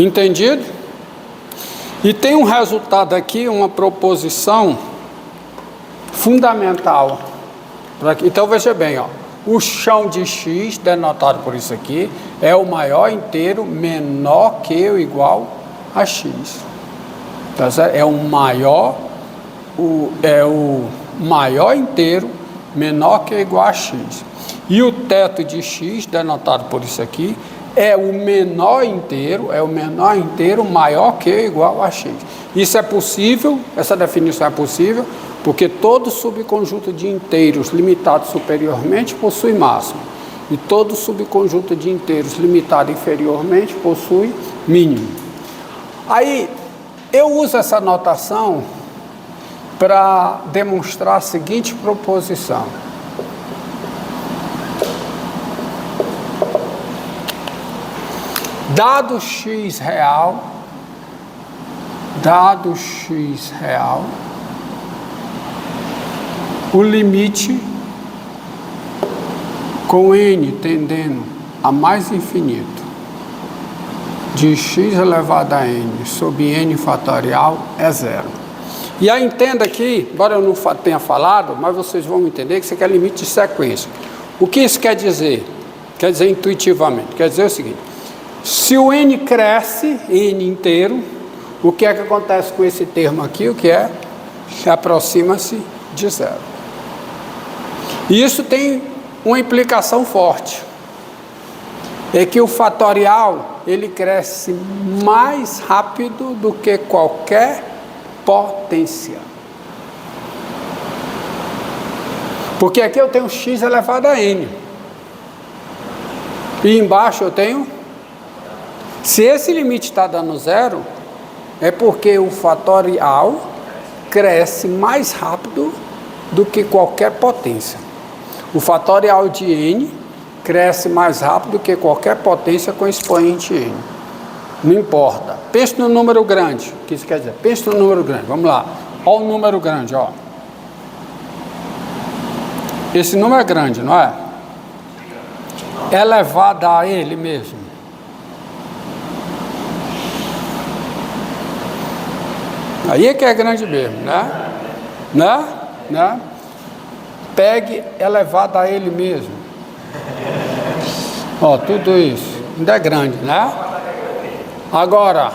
Entendido? E tem um resultado aqui, uma proposição fundamental. Então veja bem, ó, o chão de x, denotado por isso aqui, é o maior inteiro menor que ou igual a x. Tá certo? É o maior inteiro menor que ou igual a x. E o teto de x, denotado por isso aqui, é o menor inteiro maior que ou igual a x. Isso é possível, essa definição é possível, porque todo subconjunto de inteiros limitado superiormente possui máximo, e todo subconjunto de inteiros limitado inferiormente possui mínimo. Aí, eu uso essa notação para demonstrar a seguinte proposição. Dado x real, o limite com n tendendo a mais infinito de x elevado a n sobre n fatorial é zero. E aí entenda aqui, embora eu não tenha falado, mas vocês vão entender que isso aqui é limite de sequência. O que isso quer dizer? Quer dizer intuitivamente, quer dizer o seguinte: se o n cresce, n inteiro, o que é que acontece com esse termo aqui? O que é? Aproxima-se de zero. E isso tem uma implicação forte. É que o fatorial, ele cresce mais rápido do que qualquer potência. Porque aqui eu tenho x elevado a n. E embaixo eu tenho... Se esse limite está dando zero, é porque o fatorial cresce mais rápido do que qualquer potência. O fatorial de n cresce mais rápido do que qualquer potência com expoente n. Não importa. Pense no número grande. O que isso quer dizer? Pense no número grande. Vamos lá. Olha o número grande, ó. Esse número é grande, não é? Elevado a ele mesmo. Aí é que é grande mesmo, né? Né? Pegue elevado a ele mesmo. Ó, tudo isso. Ainda é grande, né? Agora,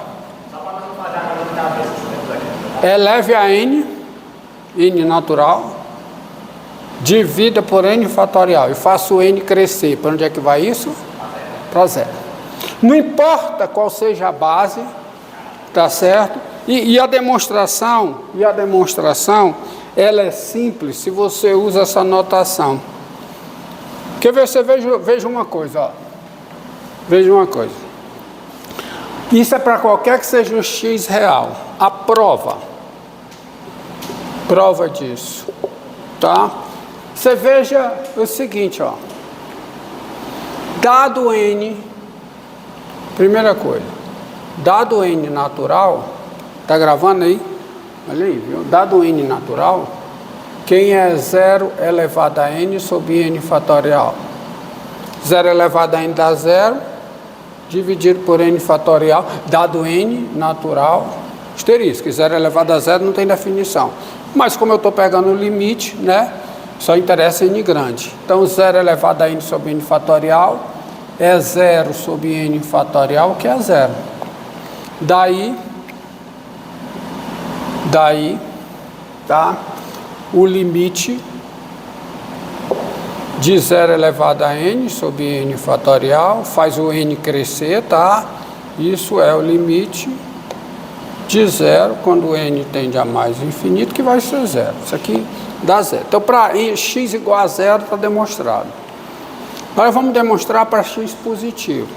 eleve a n natural, divida por n fatorial e faça o n crescer. Para onde é que vai isso? Para zero. Não importa qual seja a base, tá certo? E a demonstração, ela é simples se você usa essa notação. Quer ver? Você veja uma coisa, ó. Veja uma coisa. Isso é para qualquer que seja o x real. A prova disso, tá? Você veja o seguinte, ó. Dado n, primeira coisa, dado n natural, tá gravando aí? Olha aí, viu? Dado n natural, quem é 0 elevado a n sobre n fatorial? 0 elevado a n dá 0, dividido por n fatorial, dado n natural, asterisco. 0 elevado a 0 não tem definição. Mas como eu estou pegando o limite, né? Só interessa n grande. Então 0 elevado a n sobre n fatorial é 0 sobre n fatorial, que é 0. Daí, tá? O limite de 0 elevado a n sobre n fatorial, faz o n crescer, tá? Isso é o limite de 0, quando o n tende a mais infinito, que vai ser 0. Isso aqui dá 0. Então, para x igual a 0, está demonstrado. Agora vamos demonstrar para x positivo.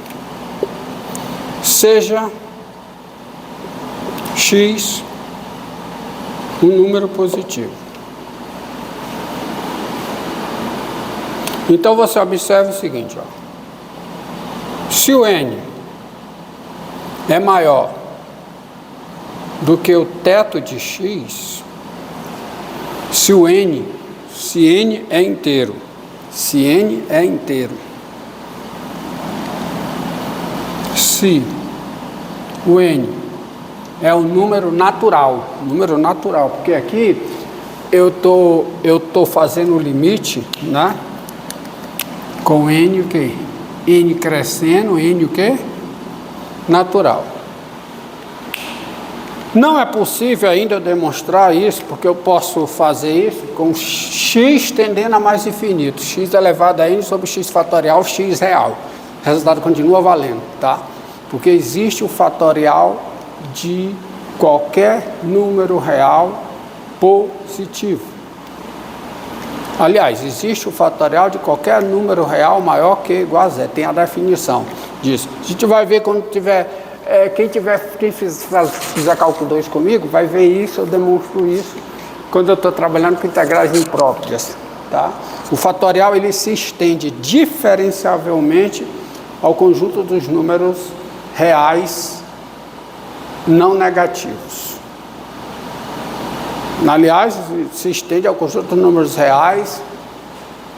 Seja x um número positivo. Então você observa o seguinte, ó. Se o n é maior do que o teto de x, se n é inteiro, se O N é o número natural, porque aqui eu tô fazendo o limite, né? Com N o quê? N crescendo, N o quê? Natural. Não é possível ainda eu demonstrar isso, porque eu posso fazer isso com x tendendo a mais infinito, x elevado a n sobre x fatorial, x real. O resultado continua valendo, tá? Porque existe o fatorial de qualquer número real positivo. Aliás, existe o fatorial de qualquer número real maior que ou igual a zero. Tem a definição disso. A gente vai ver quando tiver... Quem fizer cálculo 2 comigo, vai ver isso, eu demonstro isso, quando eu estou trabalhando com integrais impróprias, tá? O fatorial, ele se estende diferenciavelmente ao conjunto dos números reais não negativos. Aliás, se estende ao conjunto de números reais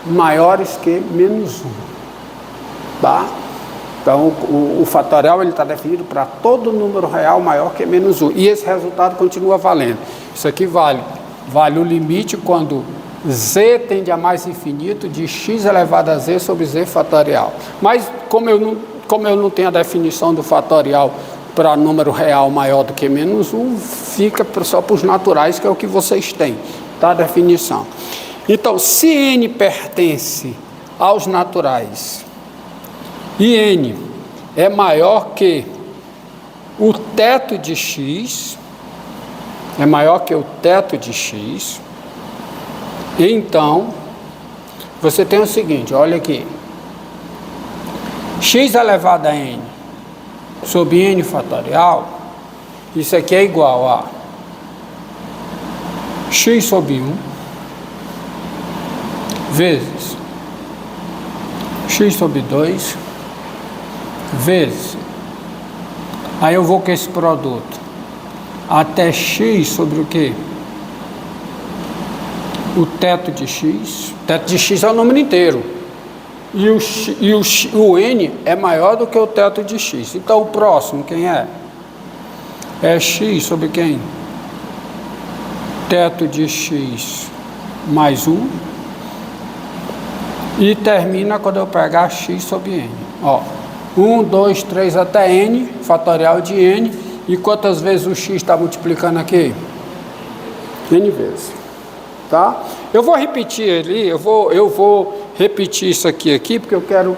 maiores que menos 1, tá? Então, o fatorial está definido para todo número real maior que menos 1. E esse resultado continua valendo. Isso aqui vale o limite quando z tende a mais infinito de x elevado a z sobre z fatorial. Mas, como eu não tenho a definição do fatorial para número real maior do que menos 1, fica só para os naturais, que é o que vocês têm, tá? A definição. Então, se n pertence aos naturais e n é maior que o teto de x, então você tem o seguinte, olha aqui, x elevado a n sobre n fatorial, isso aqui é igual a x sobre 1 vezes x sobre 2 vezes, aí eu vou com esse produto até x sobre o quê? O teto de x. O teto de x é o número inteiro e o n é maior do que o teto de x. Então o próximo quem é? É x sobre quem? Teto de x mais 1 e termina quando eu pegar x sobre n. Ó, 1, 2, 3 até n, fatorial de n, e quantas vezes o x está multiplicando aqui? N vezes, tá? Eu vou repetir ali, eu vou repetir isso aqui, porque eu quero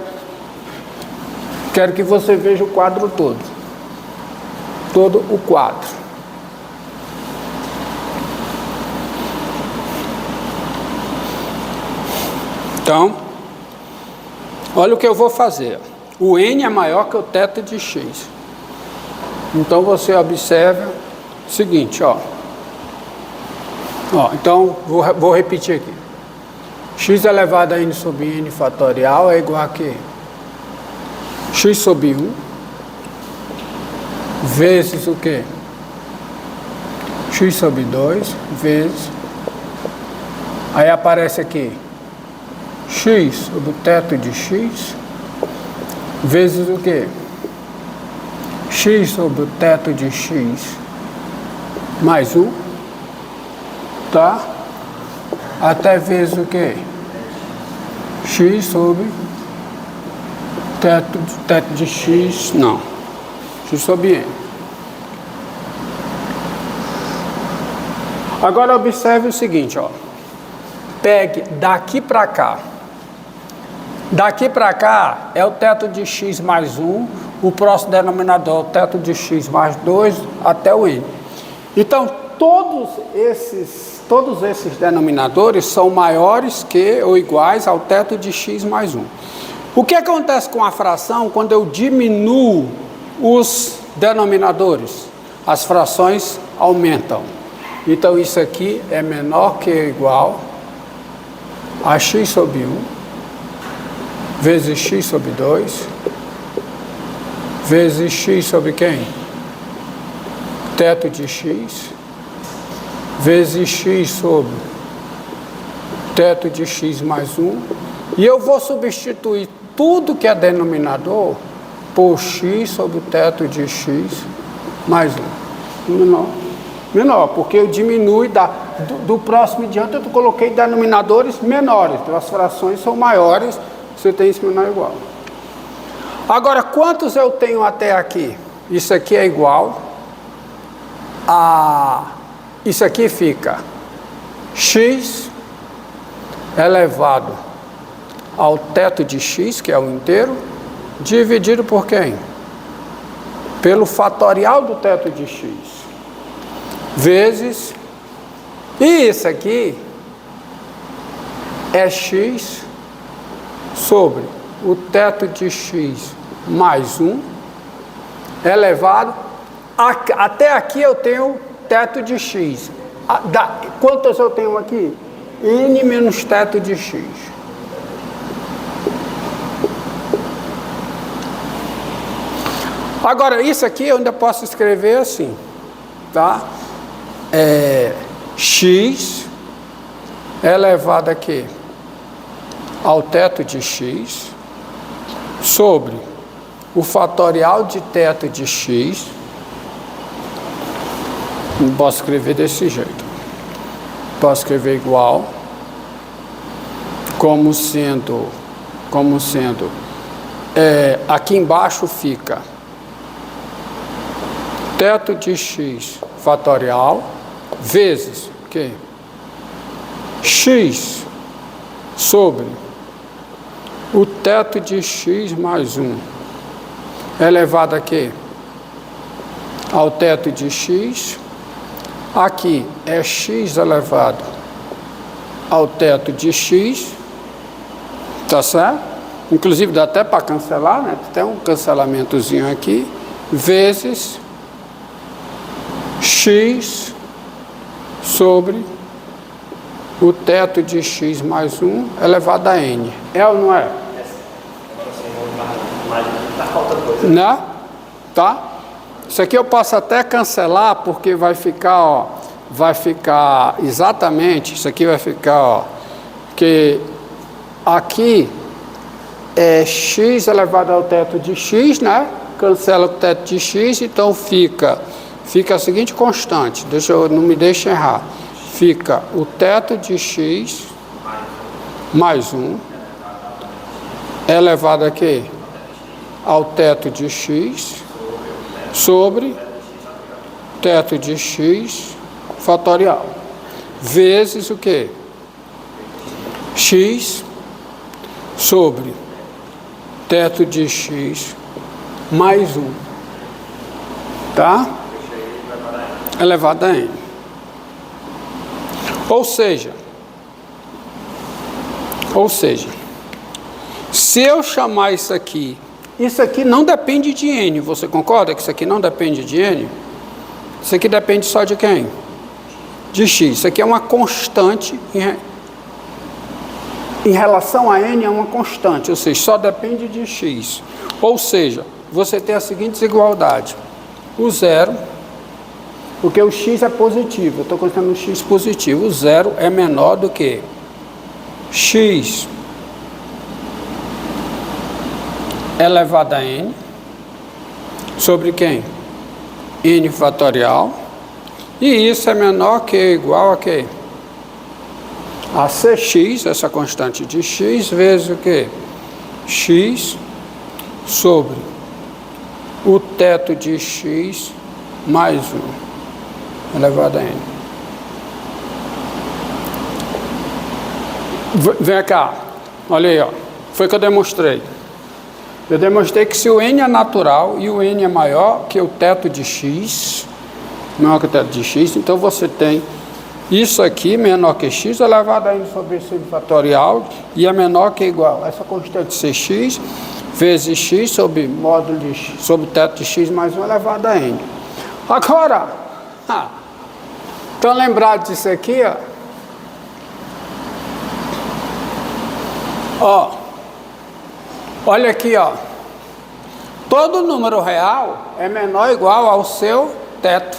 que você veja o quadro todo o quadro. Então, olha o que eu vou fazer. O n é maior que o teto de x. Então você observa o seguinte, ó. Então vou repetir aqui. X elevado a n sobre n fatorial é igual a quê? X sobre 1 vezes o quê? X sobre 2 vezes. Aí aparece aqui x sobre o teto de x vezes o quê? X sobre o teto de x mais 1, tá? Até vezes o quê? X sobre teto de x, não, x sobre n. Agora observe o seguinte, ó. Pegue daqui para cá. Daqui para cá é o teto de x mais 1, o próximo denominador é o teto de x mais 2 até o n. Então, todos esses denominadores são maiores que ou iguais ao teto de x mais 1. O que acontece com a fração quando eu diminuo os denominadores? As frações aumentam. Então, isso aqui é menor que ou igual a x sobre 1 vezes x sobre 2 vezes x sobre quem? Teto de x vezes x sobre teto de x mais 1, e eu vou substituir tudo que é denominador por x sobre o teto de x mais 1. Menor. Menor, porque eu diminui do próximo em diante, eu coloquei denominadores menores. Então as frações são maiores, você tem isso menor ou igual. Agora, quantos eu tenho até aqui? Isso aqui é igual a... Isso aqui fica x elevado ao teto de x, que é o inteiro, dividido por quem? Pelo fatorial do teto de x, vezes... E isso aqui é x sobre o teto de x mais 1, elevado... Até aqui eu tenho teto de x. Quantas eu tenho aqui? N menos teto de x. Agora, isso aqui eu ainda posso escrever assim, tá? X elevado aqui ao teto de x sobre o fatorial de teto de x. Não posso escrever desse jeito. Posso escrever igual, como sendo aqui embaixo fica teto de x fatorial vezes o quê? X sobre o teto de x mais 1 elevado aqui ao teto de x. Aqui é x elevado ao teto de x, tá certo? Inclusive dá até para cancelar, né? Tem um cancelamentozinho aqui, vezes x sobre o teto de x mais 1 elevado a n. É ou não é? Tá faltando coisa. Né? Tá? Isso aqui eu posso até cancelar, porque vai ficar, ó, vai ficar exatamente, isso aqui vai ficar, ó, que aqui é x elevado ao teto de x, né? Cancela o teto de x, então fica a seguinte constante, não me deixe errar, fica o teto de x mais 1 elevado aqui ao teto de x sobre teto de x fatorial, vezes o que? X sobre teto de x mais 1, tá? Elevado a n. Ou seja, se eu chamar isso aqui não depende de n, você concorda que isso aqui não depende de n? Isso aqui depende só de quem? De x. Isso aqui é uma constante, em relação a n é uma constante, ou seja, só depende de x. Ou seja, você tem a seguinte desigualdade, o zero, porque o x é positivo, eu estou colocando o x positivo, o zero é menor do que x elevado a n, sobre quem? N fatorial, e isso é menor que ou igual a quê? A cx, essa constante de x, vezes o quê? X sobre o teto de x mais 1 elevado a n. Vem cá, olha aí, ó. Foi o que eu demonstrei. Eu demonstrei que se o n é natural e o n é maior que o teto de x, menor que o teto de x, então você tem isso aqui menor que x elevado a n sobre x fatorial e é menor que igual a essa constante cx vezes x sobre módulo de x, sobre o teto de x mais 1 elevado a n. Agora, estão lembrados disso aqui, ó? Ó, olha aqui, ó. Todo número real é menor ou igual ao seu teto.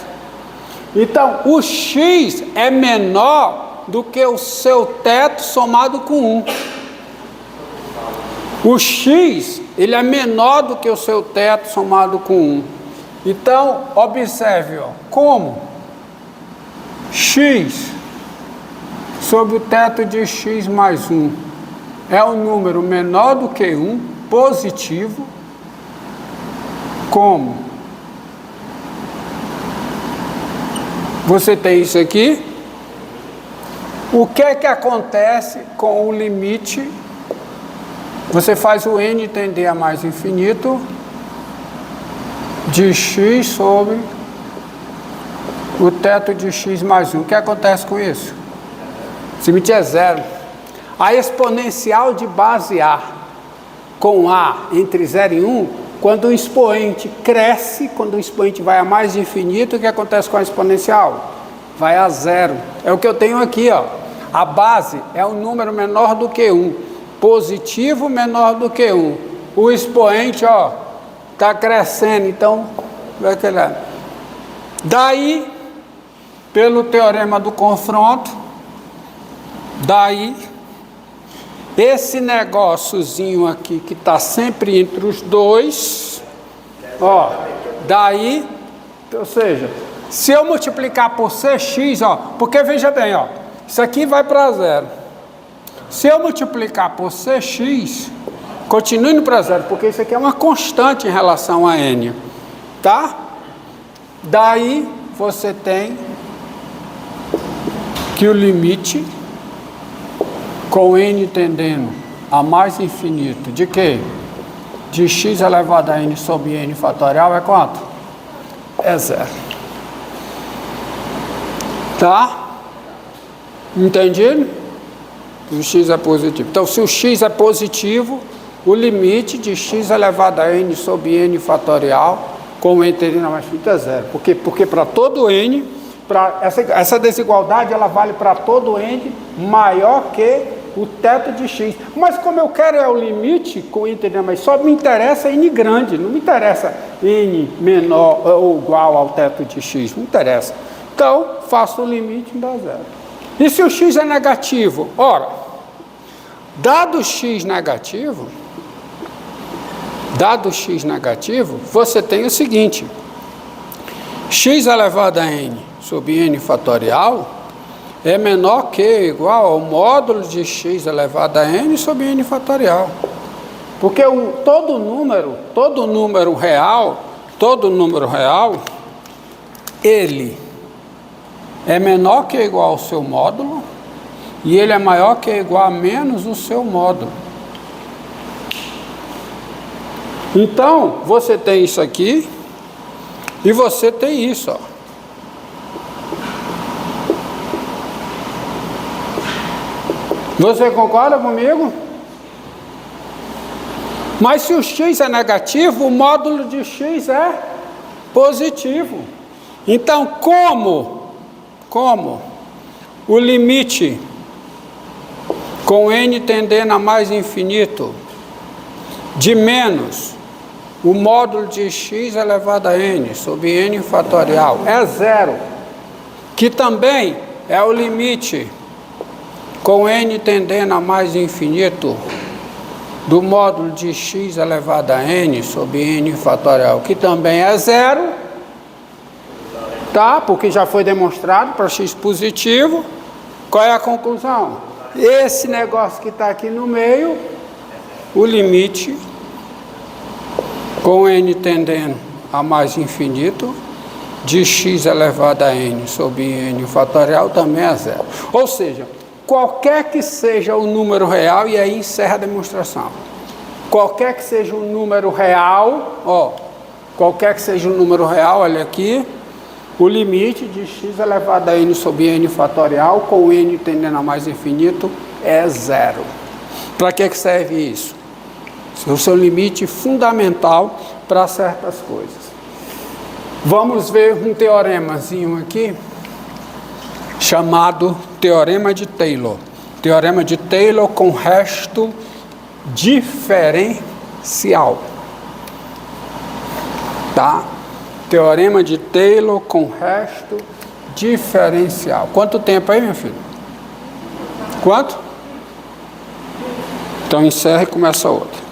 Então, o x é menor do que o seu teto somado com 1. O x, ele é menor do que o seu teto somado com 1. Então, observe, ó, como x sobre o teto de x mais 1 é um número menor do que 1, positivo, como você tem isso aqui, o que é que acontece com o limite? Você faz o n tender a mais infinito de x sobre o teto de x mais 1. O que acontece com isso? Esse limite é zero. A exponencial de base A com A entre 0 e 1, quando o expoente cresce, quando o expoente vai a mais infinito, o que acontece com a exponencial? Vai a zero. É o que eu tenho aqui, ó. A base é um número menor do que 1. Positivo menor do que 1. O expoente, ó, está crescendo, então vai criar. Daí, pelo teorema do confronto, daí, esse negóciozinho aqui que está sempre entre os dois, ó, daí, ou seja, se eu multiplicar por cx, ó, porque veja bem, ó, isso aqui vai para zero. Se eu multiplicar por cx, continue indo para zero, porque isso aqui é uma constante em relação a n, tá? Daí você tem que o limite com n tendendo a mais infinito de quê? De x elevado a n sobre n fatorial é quanto? É zero. Tá? Entendido? O x é positivo. Então, se o x é positivo, o limite de x elevado a n sobre n fatorial com n tendendo a mais infinito é zero. Porque para todo n, essa desigualdade ela vale para todo n maior que o teto de x. Mas como eu quero é o limite com n tendendo a mais, só me interessa n grande, não me interessa n menor ou igual ao teto de x, não interessa. Então, faço o limite e dá zero. E se o x é negativo? Ora, dado x negativo, você tem o seguinte: x elevado a n sobre n fatorial é menor que ou igual ao módulo de x elevado a n sobre n fatorial. Porque todo número real, ele é menor que ou igual ao seu módulo, e ele é maior que ou igual a menos o seu módulo. Então, você tem isso aqui, e você tem isso, ó. Você concorda comigo? Mas se o x é negativo, o módulo de x é positivo. Então, como o limite com n tendendo a mais infinito de menos o módulo de x elevado a n sobre n fatorial é zero, que também é o limite com n tendendo a mais infinito do módulo de x elevado a n sobre n fatorial, que também é zero, tá? Porque já foi demonstrado para x positivo. Qual é a conclusão? Esse negócio que está aqui no meio, o limite com n tendendo a mais infinito de x elevado a n sobre n fatorial também é zero. Ou seja, qualquer que seja o número real, e aí encerra a demonstração. Qualquer que seja o número real, ó, qualquer que seja o número real, olha aqui, o limite de x elevado a n sobre n fatorial com n tendendo a mais infinito é zero. Para que serve isso? Esse é o seu limite fundamental para certas coisas. Vamos ver um teoremazinho aqui, chamado Teorema de Taylor. Teorema de Taylor com resto diferencial. Tá? Teorema de Taylor com resto diferencial. Quanto tempo aí, meu filho? Quanto? Então encerra e começa outra.